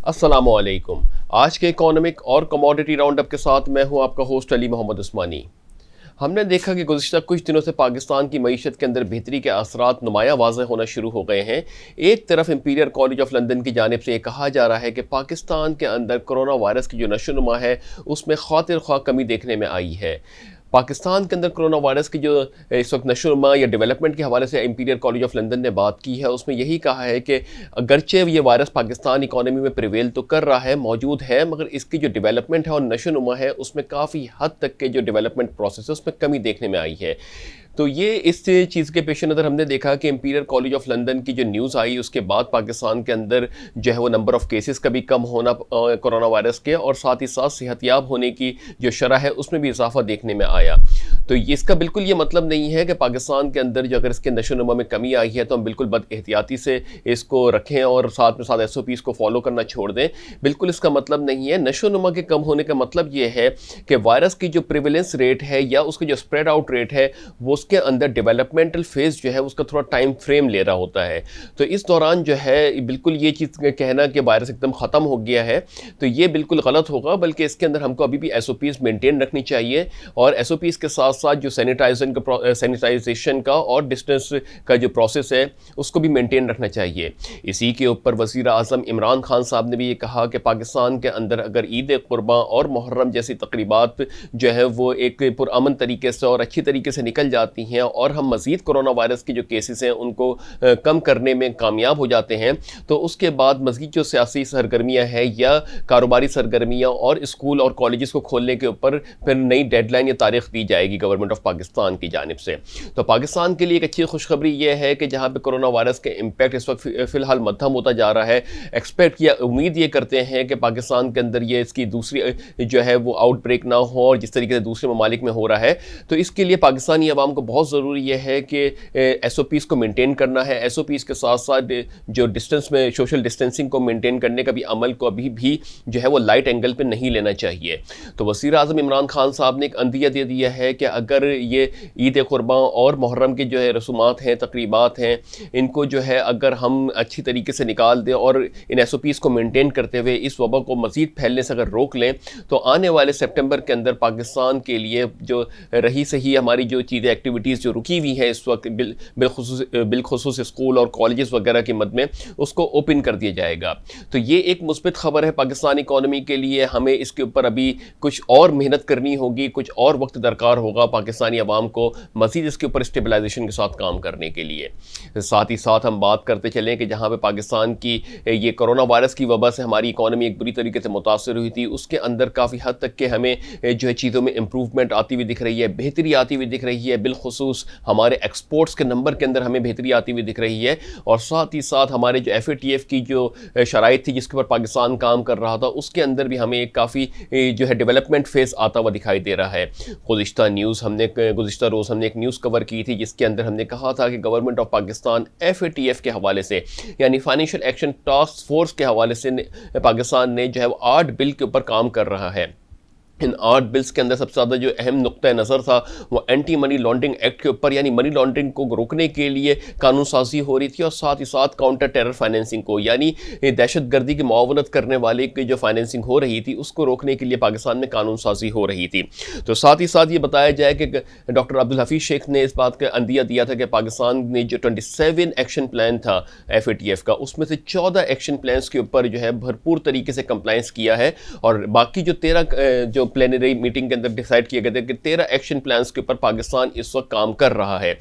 السلام علیکم۔ آج کے اکانومک اور کموڈٹی راؤنڈ اپ کے ساتھ میں ہوں آپ کا ہوسٹ علی محمد عثمانی۔ ہم نے دیکھا کہ گزشتہ کچھ دنوں سے پاکستان کی معیشت کے اندر بہتری کے اثرات نمایاں واضح ہونا شروع ہو گئے ہیں۔ ایک طرف امپیریل کالج آف لندن کی جانب سے یہ کہا جا رہا ہے کہ پاکستان کے اندر کرونا وائرس کی جو نشو و نما ہے اس میں خاطر خواہ کمی دیکھنے میں آئی ہے۔ پاکستان کے اندر کرونا وائرس کی جو اس وقت نشو و نما یا ڈیولپمنٹ کے حوالے سے امپیریل کالج آف لندن نے بات کی ہے، اس میں یہی کہا ہے کہ اگرچہ یہ وائرس پاکستان اکانومی میں پریویل تو کر رہا ہے، موجود ہے، مگر اس کی جو ڈیولپمنٹ ہے اور نشو و نما ہے اس میں کافی حد تک کے جو ڈیولپمنٹ پروسیس ہے اس میں کمی دیکھنے میں آئی ہے۔ تو یہ اس چیز کے پیش نظر ہم نے دیکھا کہ امپیریل کالج آف لندن کی جو نیوز آئی اس کے بعد پاکستان کے اندر جو ہے وہ نمبر آف کیسز کا بھی کم ہونا کرونا وائرس کے، اور ساتھ ہی ساتھ صحت یاب ہونے کی جو شرح ہے اس میں بھی اضافہ دیکھنے میں آیا۔ تو اس کا بالکل یہ مطلب نہیں ہے کہ پاکستان کے اندر جو اگر اس کے نشو و نما میں کمی آئی ہے تو ہم بالکل بد احتیاطی سے اس کو رکھیں اور ساتھ ایس او پیز کو فالو کرنا چھوڑ دیں۔ بالکل اس کا مطلب نہیں ہے۔ نشو و نما کے کم ہونے کا مطلب یہ ہے کہ وائرس کی جو پریویلنس ریٹ ہے یا اس کی جو اسپریڈ آؤٹ ریٹ ہے وہ اس کے اندر ڈیولپمنٹل فیز جو ہے اس کا تھوڑا ٹائم فریم لے رہا ہوتا ہے۔ تو اس دوران جو ہے بالکل یہ چیز کہنا کہ وائرس ایک دم ختم ہو گیا ہے تو یہ بالکل غلط ہوگا، بلکہ اس کے اندر ہم کو ابھی بھی ایس او پیز مینٹین رکھنی چاہیے، اور ایس او پیز کے ساتھ ساتھ جو سینیٹائزیشن کا اور ڈسٹنس کا جو پروسیس ہے اس کو بھی مینٹین رکھنا چاہیے۔ اسی کے اوپر وزیر اعظم عمران خان صاحب نے بھی یہ کہا کہ پاکستان کے اندر اگر عید قرباں اور محرم جیسی تقریبات جو ہے وہ ایک پرامن طریقے سے اور اچھی طریقے سے نکل جاتی ہیں اور ہم مزید کرونا وائرس کی جو کیسز ہیں ان کو کم کرنے میں کامیاب ہو جاتے ہیں، تو اس کے بعد مزید جو سیاسی سرگرمیاں ہیں یا کاروباری سرگرمیاں اور اسکول اور کالجز کو کھولنے کے اوپر پھر نئی ڈیڈ لائن یا تاریخ دی جائے گی گورنمنٹ آف پاکستان کی جانب سے۔ تو پاکستان کے لیے ایک اچھی خوشخبری یہ ہے کہ جہاں پہ کرونا وائرس کے امپیکٹ اس وقت فی الحال مدھم ہوتا جا رہا ہے، ایکسپیکٹ یا امید یہ کرتے ہیں کہ پاکستان کے اندر یہ اس کی دوسری جو ہے وہ آؤٹ بریک نہ ہو، اور جس طریقے سے دوسرے ممالک میں ہو رہا ہے تو اس کے لیے پاکستانی عوام کو بہت ضروری یہ ہے کہ ایس او پیز کو مینٹین کرنا ہے۔ ایس او پیز کے ساتھ ساتھ جو ڈسٹنس میں سوشل ڈسٹینسنگ کو مینٹین کرنے کا بھی عمل کو ابھی بھی جو ہے وہ لائٹ اینگل پہ نہیں لینا چاہیے۔ تو وزیر اعظم عمران خان صاحب نے ایک عندیہ دے دیا ہے کہ اگر یہ عید قرباں اور محرم کی جو ہے رسومات ہیں، تقریبات ہیں، ان کو جو ہے اگر ہم اچھی طریقے سے نکال دیں اور ان ایس او پیز کو مینٹین کرتے ہوئے اس وبا کو مزید پھیلنے سے اگر روک لیں تو آنے والے سپٹمبر کے اندر پاکستان کے لیے جو رہی سہی ہماری جو چیزیں ایکٹیویٹیز جو رکی ہوئی ہیں اس وقت بالخصوص اسکول اور کالجز وغیرہ کی مد میں اس کو اوپن کر دیا جائے گا۔ تو یہ ایک مثبت خبر ہے پاکستانی اکانومی کے لیے۔ ہمیں اس کے اوپر ابھی کچھ اور محنت کرنی ہوگی، کچھ اور وقت درکار ہوگا پاکستانی عوام کو مزید اس کے اوپر اسٹیبلائزیشن کے ساتھ کام کرنے کے لیے۔ ساتھ ہی ساتھ ہم بات کرتے چلیں کہ جہاں پہ پاکستان کی یہ کرونا وائرس کی وبا سے ہماری اکانومی ایک بری طریقے سے متاثر ہوئی تھی، اس کے اندر کافی حد تک کہ ہمیں جو ہے چیزوں میں امپروومنٹ آتی ہوئی دکھ رہی ہے، بہتری آتی ہوئی دکھ رہی ہے، بالخصوص ہمارے ایکسپورٹس کے نمبر کے اندر ہمیں بہتری آتی ہوئی دکھ رہی ہے، اور ساتھ ہی ساتھ ہمارے جو ایف اے ٹی ایف کی جو شرائط تھی جس کے اوپر پاکستان کام کر رہا تھا اس کے اندر بھی ہمیں ایک کافی جو ہے ڈیولپمنٹ فیز آتا ہوا دکھائی دے رہا ہے۔ گزشتہ روز ہم نے ایک نیوز کور کی تھی جس کے اندر ہم نے کہا تھا کہ government of Pakistan F A T F کے حوالے سے یعنی فائنینشیل ایکشن ٹاسک فورس کے حوالے سے پاکستان نے جو ہے وہ 8 بل کے اوپر کام کر رہا ہے۔ ان 8 بلز کے اندر سب سے زیادہ جو اہم نقطہ نظر تھا وہ اینٹی منی لانڈرنگ ایکٹ کے اوپر، یعنی منی لانڈرنگ کو روکنے کے لیے قانون سازی ہو رہی تھی، اور ساتھ ہی ساتھ کاؤنٹر ٹیرر فائنینسنگ کو، یعنی دہشت گردی کی معاونت کرنے والے کی جو فائنینسنگ ہو رہی تھی اس کو روکنے کے لیے پاکستان میں قانون سازی ہو رہی تھی۔ تو ساتھ ہی ساتھ یہ بتایا جائے کہ ڈاکٹر عبدالحفیظ شیخ نے اس بات کا عندیہ دیا تھا کہ پاکستان نے جو 27 ایکشن پلان تھا ایف اے ٹی ایف کا، اس میں سے 14 ایکشن پلانس کے اوپر جو ہے بھرپور طریقے سے کمپلائنس کیا ہے، اور باقی جو 13 جو پلینری میٹنگ کے اندر ڈیسائیڈ کیا گیا تھا کہ 13 ایکشن پلانس کے اوپر پاکستان اس وقت کام کر رہا ہے۔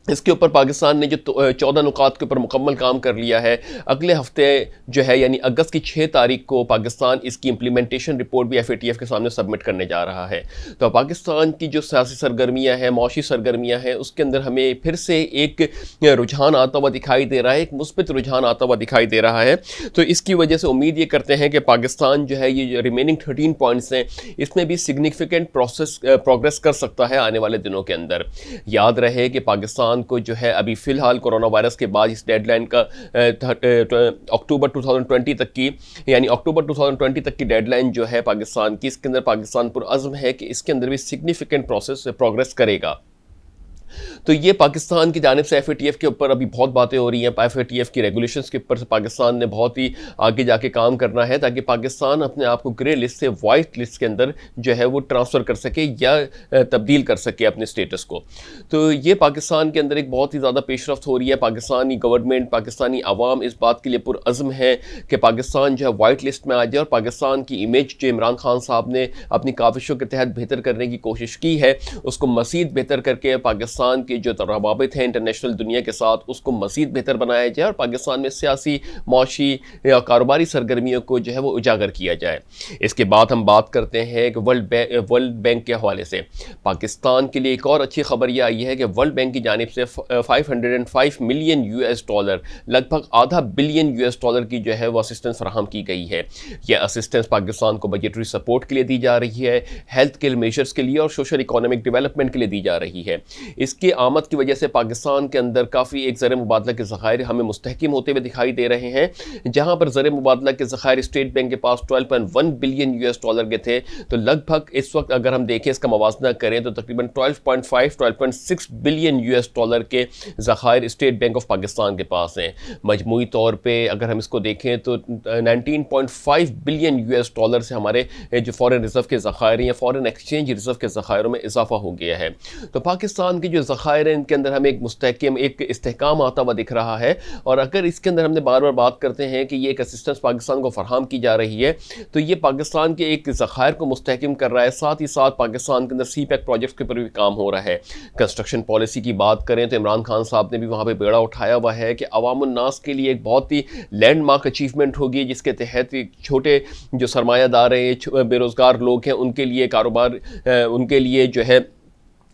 اس کے اوپر پاکستان نے جو 14 نکات کے اوپر مکمل کام کر لیا ہے۔ اگلے ہفتے جو ہے یعنی اگست کی 6 تاریخ کو پاکستان اس کی امپلیمنٹیشن رپورٹ بھی ایف اے ٹی ایف کے سامنے سبمٹ کرنے جا رہا ہے۔ تو پاکستان کی جو سیاسی سرگرمیاں ہیں، معاشی سرگرمیاں ہیں، اس کے اندر ہمیں پھر سے ایک رجحان آتا ہوا دکھائی دے رہا ہے، ایک مثبت رجحان آتا ہوا دکھائی دے رہا ہے۔ تو اس کی وجہ سے امید یہ کرتے ہیں کہ پاکستان جو ہے یہ ریمیننگ 13 پوائنٹس ہیں اس میں بھی سگنیفیکنٹ پروگریس کر سکتا ہے آنے والے دنوں کے اندر۔ یاد رہے کہ پاکستان کو جو ہے ابھی فی الحال کرونا وائرس کے بعد اس ڈیڈ لائن کا اکتوبر 2020 تک کی، یعنی اکتوبر 2020 تک کی ڈیڈ لائن جو ہے پاکستان کی، اس کے اندر پاکستان پرعزم ہے کہ اس کے اندر بھی سگنیفیکنٹ پروگریس کرے گا۔ تو یہ پاکستان کی جانب سے FATF کے اوپر ابھی بہت باتیں ہو رہی ہیں. FATF کی ریگولیشنز کے اوپر سے پاکستان نے بہت ہی آگے جا کے کام کرنا ہے تاکہ پاکستان اپنے آپ کو گرے لسٹ سے وائٹ لسٹ کے اندر جو ہے وہ ٹرانسفر کر سکے یا تبدیل کر سکے اپنے اسٹیٹس کو. تو یہ پاکستان کے اندر ایک بہت ہی زیادہ پیش رفت ہو رہی ہے. پاکستانی گورنمنٹ، پاکستانی عوام اس بات کے لیے پرعزم ہے کہ پاکستان جو ہے وائٹ لسٹ میں آ جائے، اور پاکستان کی امیج جو عمران خان صاحب نے اپنی کاوشوں کے تحت بہتر کرنے کی کوشش کی ہے اس کو مزید بہتر کر کے پاکستان کی جو روابط ہیں انٹرنیشنل دنیا کے ساتھ اس کو مزید بہتر بنایا جائے، اور پاکستان میں سیاسی، معاشی یا کاروباری سرگرمیوں کو جو ہے وہ اجاگر کیا جائے. اس کے بعد ہم بات کرتے ہیں کہ ورلڈ بینک کے حوالے سے پاکستان کے لیے ایک اور اچھی خبر یہ آئی ہے کہ ورلڈ بینک کی جانب سے $505 ملین لگ بھگ $500 بلین کی جو ہے وہ اسسٹنس فراہم کی گئی ہے. یہ اسسٹنس پاکستان کو بجٹری سپورٹ کے لیے دی جا رہی ہے، ہیلتھ کیئر میجرز کے لیے اور سوشل اکنامک ڈیولپمنٹ کے لیے دی جا رہی ہے. اس کی آمد کی وجہ سے پاکستان کے اندر کافی ایک زر مبادلہ کے ذخائر ہمیں مستحکم ہوتے ہوئے دکھائی دے رہے ہیں. جہاں پر زر مبادلہ کے ذخائر اسٹیٹ بینک کے پاس $12.1 بلین کے تھے، تو لگ بھگ اس وقت اگر ہم دیکھیں اس کا موازنہ کریں تو تقریباً 12.6 بلین کے ذخائر اسٹیٹ بینک آف پاکستان کے پاس ہیں. مجموعی طور پہ اگر ہم اس کو دیکھیں تو 19.5 بلین سے ہمارے جو فارن ریزرو کے ذخائر ہیں یا فارن ایکسچینج ریزرو کے ذخائروں میں اضافہ ہو گیا ہے. تو پاکستان کی جو ذخائر ہیں ان کے اندر ہمیں ایک مستحکم ایک استحکام آتا ہوا دکھ رہا ہے. اور اگر اس کے اندر ہم نے بار بار بات کرتے ہیں کہ یہ ایک اسسٹنس پاکستان کو فراہم کی جا رہی ہے تو یہ پاکستان کے ایک ذخائر کو مستحکم کر رہا ہے. ساتھ ہی ساتھ پاکستان کے اندر سی پیک پروجیکٹس کے اوپر بھی کام ہو رہا ہے. کنسٹرکشن پالیسی کی بات کریں تو عمران خان صاحب نے بھی وہاں پہ بیڑا اٹھایا ہوا ہے کہ عوام الناس کے لیے ایک بہت ہی لینڈ مارک اچیومنٹ ہوگی جس کے تحت چھوٹے جو سرمایہ دار ہیں، بے روزگار لوگ ہیں، ان کے لیے کاروبار، ان کے لیے جو ہے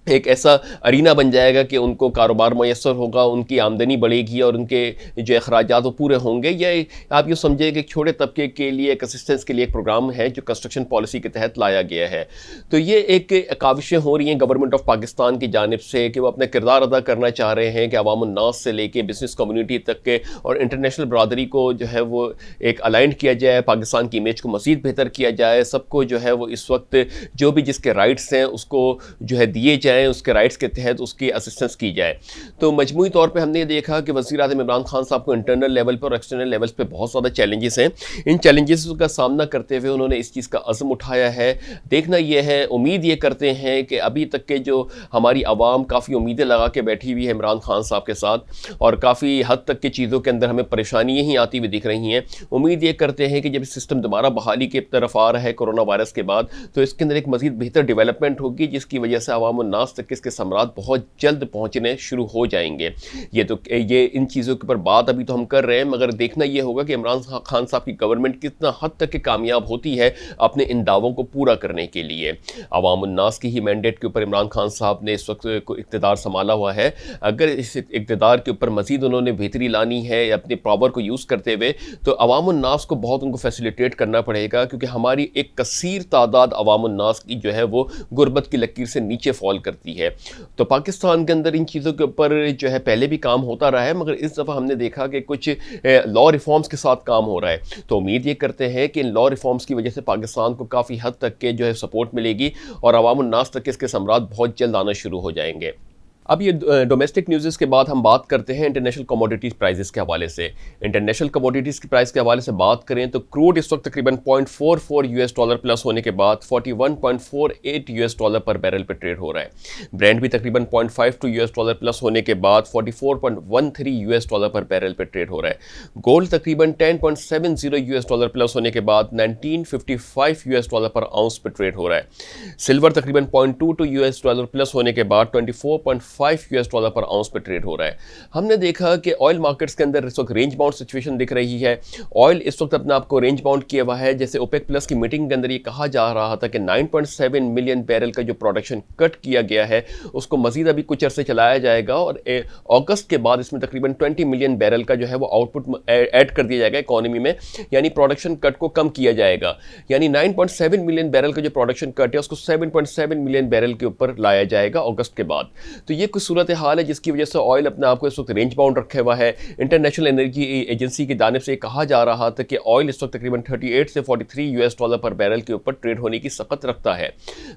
ایک ایسا ارینا بن جائے گا کہ ان کو کاروبار میسر ہوگا، ان کی آمدنی بڑھے گی اور ان کے جو اخراجات وہ پورے ہوں گے. یہ آپ یہ سمجھیں کہ ایک چھوٹے طبقے کے لیے ایک اسسٹنس کے لیے ایک پروگرام ہے جو کنسٹرکشن پالیسی کے تحت لایا گیا ہے. تو یہ ایک کاوشیں ہو رہی ہیں گورنمنٹ آف پاکستان کی جانب سے کہ وہ اپنا کردار ادا کرنا چاہ رہے ہیں کہ عوام الناس سے لے کے بزنس کمیونٹی تک کے اور انٹرنیشنل برادری کو جو ہے وہ ایک الائنڈ کیا جائے، پاکستان کی امیج کو مزید بہتر کیا جائے، سب کو جو ہے وہ اس وقت جو بھی جس کے رائٹس ہیں اس کو جو ہے دیے جائیں، اس کے رائٹس کے تحت اس کی اسسٹنس کی جائے. تو مجموعی طور پہ ہم نے دیکھا کہ وزیر اعظم عمران خان صاحب کو انٹرنل لیول پر اور ایکسٹرنل لیولز پہ بہت زیادہ چیلنجز ہیں. ان چیلنجز کا سامنا کرتے ہوئے انہوں نے اس چیز کا عزم اٹھایا ہے. دیکھنا یہ ہے، امید یہ کرتے ہیں کہ ابھی تک کے جو ہماری عوام کافی امیدیں لگا کے بیٹھی ہوئی ہے عمران خان صاحب کے ساتھ، اور کافی حد تک کی چیزوں کے اندر ہمیں پریشانیاں ہی آتی ہوئی دکھ رہی ہیں. امید یہ کرتے ہیں کہ جب سسٹم دوبارہ بحالی کی طرف آ رہا ہے کورونا وائرس کے بعد تو اس کے اندر ایک مزید بہتر ڈیولپمنٹ ہوگی جس کی وجہ سے عوام الناس تک اس کے ثمرات بہت جلد پہنچنے شروع ہو جائیں گے. یہ ان چیزوں کے اوپر بات ابھی تو ہم کر رہے ہیں، مگر دیکھنا یہ ہوگا کہ عمران خان صاحب کی گورنمنٹ کتنا حد تک کامیاب ہوتی ہے اپنے ان دعووں کو پورا کرنے کے لیے. عوام الناس کی ہی مینڈیٹ کے اوپر عمران خان صاحب نے اس وقت اقتدار سنبھالا ہوا ہے. اگر اس اقتدار کے اوپر مزید انہوں نے بہتری لانی ہے اپنے پاور کو یوز کرتے ہوئے تو عوام الناس کو بہت ان کو فیسیلیٹیٹ کرنا پڑے گا، کیونکہ ہماری ایک کثیر تعداد عوام الناس کی جو ہے وہ غربت کی لکیر سے نیچے فال کرتی ہے. تو پاکستان کے اندر ان چیزوں کے اوپر جو ہے پہلے بھی کام ہوتا رہا ہے، مگر اس دفعہ ہم نے دیکھا کہ کچھ لا ریفارمز کے ساتھ کام ہو رہا ہے. تو امید یہ کرتے ہیں کہ ان لا ریفارمز کی وجہ سے پاکستان کو کافی حد تک کے جو ہے سپورٹ ملے گی اور عوام الناس تک اس کے ثمرات بہت جلد آنا شروع ہو جائیں گے. اب یہ ڈومیسٹک نیوزز کے بعد ہم بات کرتے ہیں انٹرنیشنل کموڈیٹیز پرائزز کے حوالے سے. انٹرنیشنل کموڈیٹیز کی پرائز کے حوالے سے بات کریں تو کروڈ اس وقت تقریباً $0.44 پلس ہونے کے بعد $41.48 پر بیرل پہ ٹریڈ ہو رہا ہے. برینڈ بھی تقریباً $0.52 پلس ہونے کے بعد $44.13 پر بیرل پہ ٹریڈ ہو رہا ہے. گولڈ تقریباً $10.70 پلس ہونے کے بعد $19.55 پر آؤنس پہ ٹریڈ ہو رہا ہے. سلور تقریباً $0.22 پلس ہونے کے بعد $24.5 پر آؤنس پہ ٹریڈ ہو رہا ہے. ہم نے دیکھا کہ آئل مارکیٹس کے اندر اس وقت رینج باؤنڈ سچویشن دکھ رہی ہے. آئل اس وقت اپنے آپ کو رینج باؤنڈ کیا ہوا ہے. جیسے اوپیک پلس کی میٹنگ کے اندر یہ کہا جا رہا تھا کہ 9.7 ملین بیرل کا جو پروڈکشن کٹ کیا گیا ہے اس کو مزید ابھی کچھ عرصے چلایا جائے گا اور اگست کے بعد اس میں تقریباً 20 ملین بیرل کا جو ہے وہ آؤٹ پٹ ایڈ کر دیا جائے گا اکانومی میں، یعنی پروڈکشن کٹ کو کم کیا جائے گا. یعنی 9.7 ملین بیرل کا جو پروڈکشن کٹ ہے اس کو 7.7 ملین بیرل کے اوپر لایا جائے گا اگست کے بعد. تو یہ کچھ صورتحال ہے جس کی وجہ سے آئل اپنے آپ کو اس وقت رینج باؤنڈ رکھے ہوا ہے. انٹرنیشنل انرجی ایجنسی کی جانب سے کہا جا رہا تھا کہ آئل اس وقت تقریباً 38 سے 43 US$ پر بیرل کے اوپر ٹریڈ ہونے کی سقط رکھتا ہے.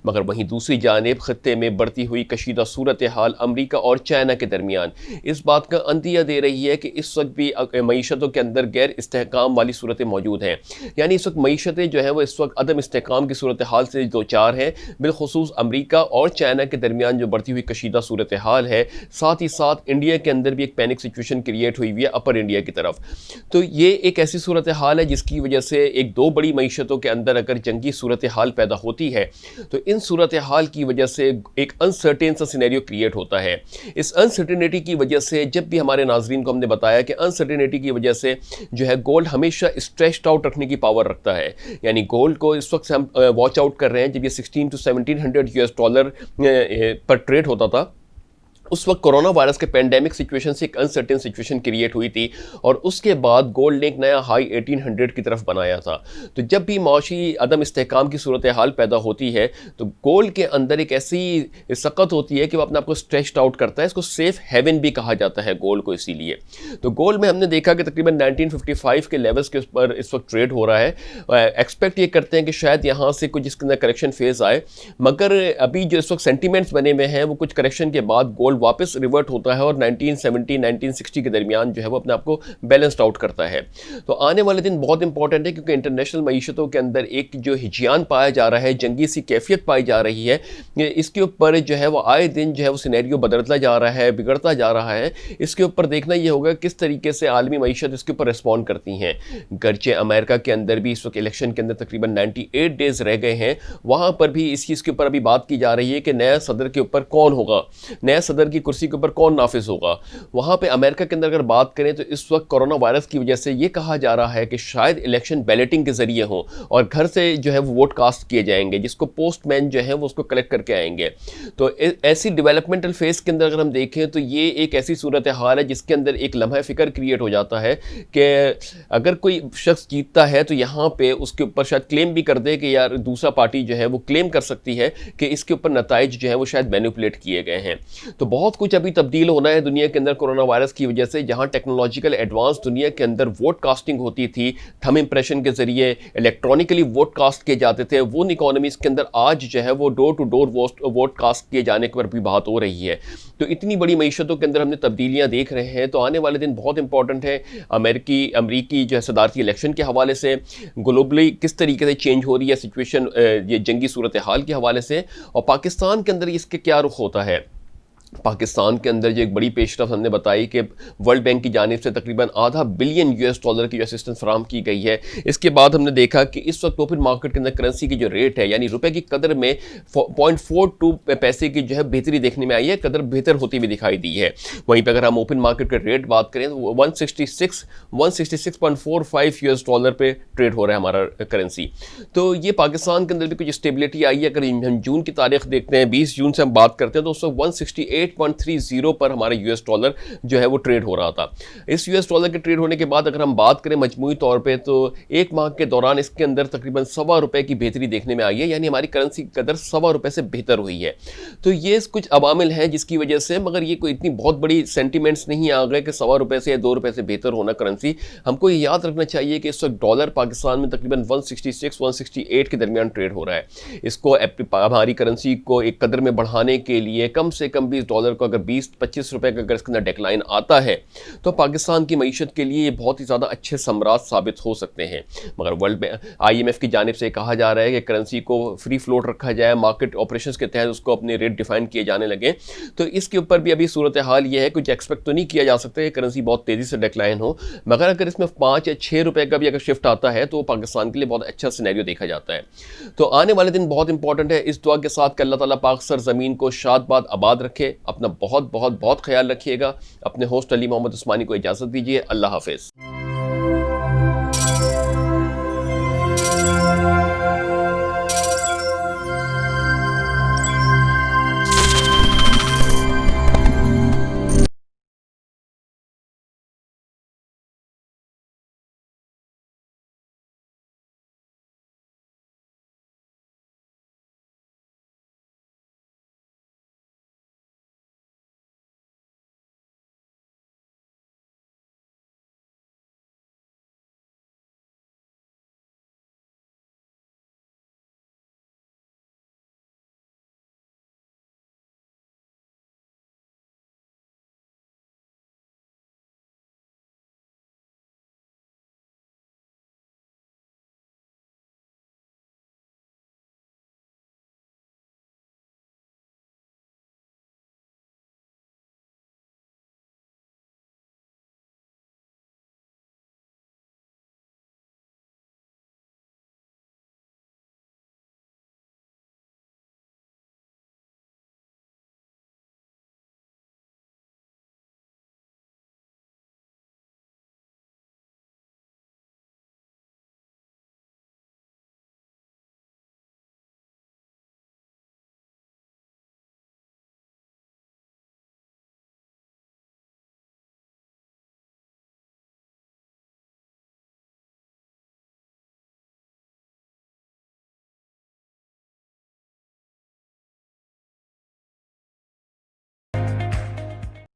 مگر وہیں دوسری جانب خطے میں بڑھتی ہوئی کشیدہ صورتحال امریکہ اور چائنا کے درمیان اس بات کا اندیہ دے رہی ہے کہ اس وقت بھی معیشتوں کے اندر غیر استحکام والی صورتیں موجود ہیں. یعنی اس وقت معیشتیں جو ہیں وہ اس وقت عدم استحکام کی صورتحال سے دوچار ہیں، بالخصوص امریکہ اور چائنا کے درمیان جو بڑھتی ہوئی کشیدہ صورتحال ہے. ساتھ ہی ساتھ انڈیا کے اندر بھی ایک پینک سچویشن کریٹ ہوئی ہے اپر انڈیا کی طرف. تو یہ ایک ایسی صورتحال ہے جس کی وجہ سے ایک دو بڑی معیشتوں کے اندر اگر جنگی صورتحال پیدا ہوتی ہے تو ان صورتحال کی وجہ سے ایک انسرٹین سا سینیریو کریٹ ہوتا ہے. اس انسرٹینٹی کی وجہ سے جب بھی ہمارے ناظرین کو ہم نے بتایا کہ انسرٹینٹی کی وجہ سے جو ہے گولڈ ہمیشہ اسٹریچڈ آؤٹ رکھنے کی پاور رکھتا ہے. یعنی گولڈ کو اس وقت سے ہم واچ آؤٹ کر رہے ہیں جب یہ 16 to 1700 US$ پر ٹریڈ ہوتا تھا. اس وقت کرونا وائرس کے پینڈیمک سچویشن سے ایک انسرٹن سچویشن کریٹ ہوئی تھی اور اس کے بعد گولڈ نے ایک نیا ہائی 1800 کی طرف بنایا تھا. تو جب بھی معاشی عدم استحکام کی صورتحال پیدا ہوتی ہے تو گولڈ کے اندر ایک ایسی سقط ہوتی ہے کہ وہ اپنے آپ کو اسٹریچڈ آؤٹ کرتا ہے. اس کو سیف ہیون بھی کہا جاتا ہے گولڈ کو. اسی لیے تو گولڈ میں ہم نے دیکھا کہ تقریباً 1955 کے لیولز کے اوپر اس وقت ٹریڈ ہو رہا ہے. ایکسپیکٹ یہ کرتے ہیں کہ شاید یہاں سے کچھ جس کے اندر کریکشن فیز آئے، مگر ابھی جو اس وقت سینٹیمنٹس بنے ہوئے ہیں وہ کچھ کریکشن کے بعد گولڈ واپس ریورٹ ہوتا ہے اور 1970 1960 کے درمیان جو ہے وہ اپنے آپ کو بیلنسڈ آؤٹ کرتا ہے. تو آنے والے دن بہت امپورٹنٹ ہے کیونکہ انٹرنیشنل معیشتوں کے اندر ایک جو ہجیان پایا جا رہا ہے، جنگی سی کیفیت پائی جا رہی ہے. اس کے اوپر جو ہے وہ آئے دن جو ہے وہ سینیریو بدلتا جا رہا ہے، بگڑتا جا رہا ہے. اس کے اوپر دیکھنا یہ ہوگا کس طریقے سے عالمی معیشت اس کے اوپر رسپونڈ کرتی ہیں. گرچہ امریکہ کے اندر بھی اس وقت الیکشن کے اندر تقریباً 98 ڈیز رہ گئے ہیں، وہاں پر بھی اس چیز کے اوپر ابھی بات کی جا رہی ہے کہ نیا صدر کے اوپر کون ہوگا، نیا صدر کی کرسی کے اوپر کون نافذ ہوگا. وہاں پہ امریکہ کے اندر اگر بات کریں تو اس وقت کرونا وائرس کی وجہ سے یہ کہا جا رہا ہے کہ شاید الیکشن بیلٹنگ کے ذریعے ہوں اور گھر سے جو ہے وہ ووٹ کاسٹ کیے جائیں گے، جس کو پوسٹ مین جو ہے وہ اس کو کلیکٹ کر کے آئیں گے. تو ایسی ڈیولپمنٹل فیز کے اندر اگر ہم دیکھیں تو یہ ایک ایسی صورتحال ہے جس کے اندر ایک لمحہ فکر کریٹ ہو جاتا ہے کہ اگر کوئی شخص جیتتا ہے تو یہاں پہ اس کے اوپر شاید کلیم بھی کر دے کہ یار دوسرا پارٹی جو ہے وہ کلیم کر سکتی ہے کہ اس کے اوپر نتائج جو ہے وہ شاید مینیپولیٹ کیے گئے ہیں. تو بہت کچھ ابھی تبدیل ہونا ہے دنیا کے اندر کرونا وائرس کی وجہ سے. جہاں ٹیکنالوجیکل ایڈوانس دنیا کے اندر ووٹ کاسٹنگ ہوتی تھی تھم امپریشن کے ذریعے، الیکٹرانکلی ووٹ کاسٹ کیے جاتے تھے، وہ اکانومیز کے اندر آج جو ہے وہ ڈور ٹو ڈور ووٹ کاسٹ کیے جانے پر بھی بات ہو رہی ہے. تو اتنی بڑی معیشتوں کے اندر ہم نے تبدیلیاں دیکھ رہے ہیں. تو آنے والے دن بہت امپورٹنٹ ہے. امریکی جو ہے صدارتی الیکشن کے حوالے سے، گلوبلی کس طریقے سے چینج ہو رہی ہے سچویشن یہ جنگی صورتحال کے حوالے سے، اور پاکستان کے اندر اس کے کیا رخ ہوتا ہے. پاکستان کے اندر جو ایک بڑی پیش رفت ہم نے بتائی کہ ورلڈ بینک کی جانب سے تقریباً $500 بلین کی جو اسسٹنس فراہم کی گئی ہے. اس کے بعد ہم نے دیکھا کہ اس وقت اوپن مارکیٹ کے اندر کرنسی کی جو ریٹ ہے، یعنی روپے کی قدر میں 0.42 پیسے کی جو ہے بہتری دیکھنے میں آئی ہے، قدر بہتر ہوتی ہوئی دکھائی دی ہے. وہیں پہ اگر ہم اوپن مارکیٹ کے ریٹ بات کریں تو 166.45 پہ ٹریڈ ہو رہا ہے ہمارا کرنسی. تو یہ پاکستان کے اندر بھی کچھ اسٹیبلٹی آئی ہے. اگر ہم جون کی تاریخ دیکھتے ہیں، 20 جون سے ہم بات کرتے ہیں تو اس وقت 168.30 پر ہمارا $US جو ہے وہ ٹریڈ ہو رہا تھا. اس $US کے ٹریڈ ہونے کے بعد اگر ہم بات کریں مجموعی طور پہ تو ایک ماہ کے دوران اس کے اندر تقریباً $1.25 کی بہتری دیکھنے میں آئی ہے. یعنی ہماری کرنسی کی قدر $1.25 سے بہتر ہوئی ہے. تو یہ کچھ عوامل ہیں جس کی وجہ سے، مگر یہ کوئی اتنی بہت بڑی سینٹیمنٹس نہیں آ گئے کہ $1.25 سے یا $2 سے بہتر ہونا کرنسی. ہم کو یہ یاد رکھنا چاہیے کہ اس وقت ڈالر پاکستان میں تقریباً 166-168 کے درمیان ٹریڈ ہو رہا ہے. اس کو ہماری کرنسی کو ایک قدر میں بڑھانے کے لیے کم سے کم $20 کو اگر 20-25 روپے کا اگر اس کے اندر ڈیکلائن آتا ہے تو پاکستان کی معیشت کے لیے یہ بہت ہی زیادہ اچھے ثمرات ثابت ہو سکتے ہیں. مگر IMF کی جانب سے کہا جا رہا ہے کہ کرنسی کو فری فلوٹ رکھا جائے، مارکیٹ آپریشنز کے تحت اس کو اپنے ریٹ ڈیفائن کیے جانے لگے. تو اس کے اوپر بھی ابھی صورتحال یہ ہے، کچھ ایکسپیکٹ تو نہیں کیا جا سکتا کہ کرنسی بہت تیزی سے ڈیکلائن ہو، مگر اگر اس میں 5 یا 6 روپے کا بھی اگر شفٹ آتا ہے تو پاکستان کے لیے بہت اچھا سینیریو دیکھا جاتا ہے. تو آنے والے دن بہت امپورٹنٹ ہے، اس دعا کے ساتھ کہ اللہ تعالیٰ پاک سرزمین کو شاد باد آباد رکھے. اپنا بہت بہت بہت خیال رکھیے گا. اپنے ہوسٹ علی محمد عثمانی کو اجازت دیجیے. اللہ حافظ.